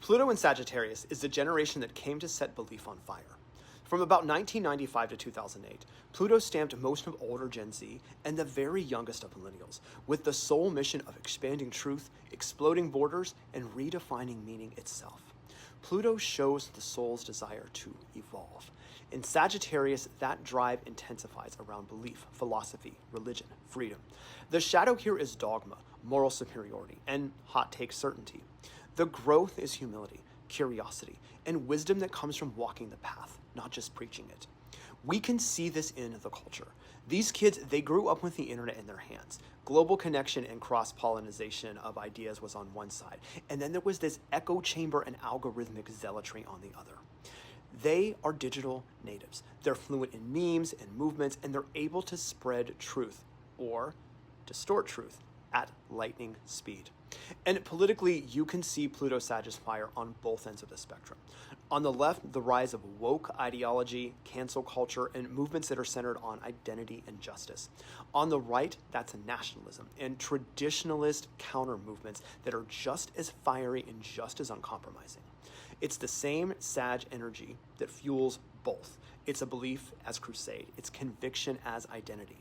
Pluto in Sagittarius is the generation that came to set belief on fire. From about 1995 to 2008, Pluto stamped most of older Gen Z and the very youngest of millennials with the sole mission of expanding truth, exploding borders, and redefining meaning itself. Pluto shows the soul's desire to evolve. In Sagittarius, that drive intensifies around belief, philosophy, religion, freedom. The shadow here is dogma, moral superiority, and hot take certainty. The growth is humility, curiosity, and wisdom that comes from walking the path, not just preaching it. We can see this in the culture. These kids, they grew up with the internet in their hands. Global connection and cross-pollination of ideas was on one side, and then there was this echo chamber and algorithmic zealotry on the other. They are digital natives. They're fluent in memes and movements, and they're able to spread truth, or distort truth, at lightning speed. And politically, you can see Pluto Sag's fire on both ends of the spectrum. On the left, the rise of woke ideology, cancel culture, and movements that are centered on identity and justice. On the right, that's nationalism and traditionalist counter movements that are just as fiery and just as uncompromising. It's the same Sag energy that fuels both. It's a belief as crusade. It's conviction as identity.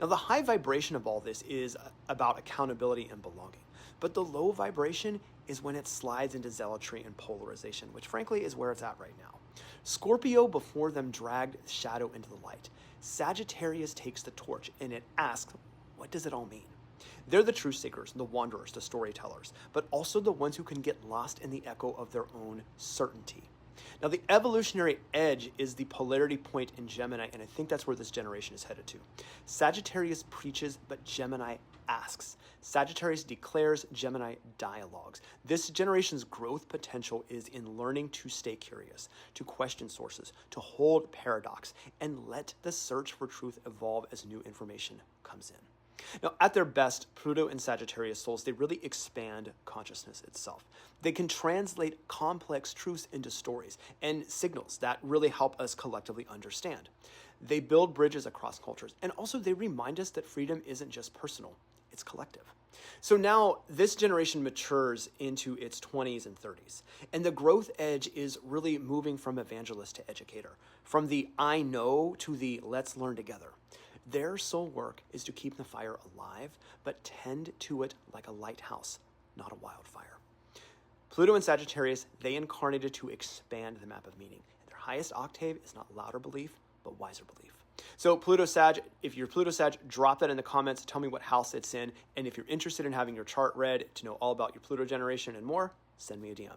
Now, the high vibration of all this is about accountability and belonging. But the low vibration is when it slides into zealotry and polarization, which frankly is where it's at right now. Scorpio before them dragged shadow into the light. Sagittarius takes the torch and it asks, what does it all mean? They're the truth seekers, the wanderers, the storytellers, but also the ones who can get lost in the echo of their own certainty. Now, the evolutionary edge is the polarity point in Gemini, and I think that's where this generation is headed to. Sagittarius preaches, but Gemini asks. Sagittarius declares, Gemini dialogues. This generation's growth potential is in learning to stay curious, to question sources, to hold paradox, and let the search for truth evolve as new information comes in. Now, at their best, Pluto and Sagittarius souls, they really expand consciousness itself. They can translate complex truths into stories and signals that really help us collectively understand. They build bridges across cultures, and also they remind us that freedom isn't just personal, it's collective. So now this generation matures into its 20s and 30s, and the growth edge is really moving from evangelist to educator, from the I know to the let's learn together. Their sole work is to keep the fire alive, but tend to it like a lighthouse, not a wildfire. Pluto and Sagittarius, they incarnated to expand the map of meaning. And their highest octave is not louder belief, but wiser belief. So Pluto Sag, if you're Pluto Sag, drop that in the comments. Tell me what house it's in. And if you're interested in having your chart read to know all about your Pluto generation and more, send me a DM.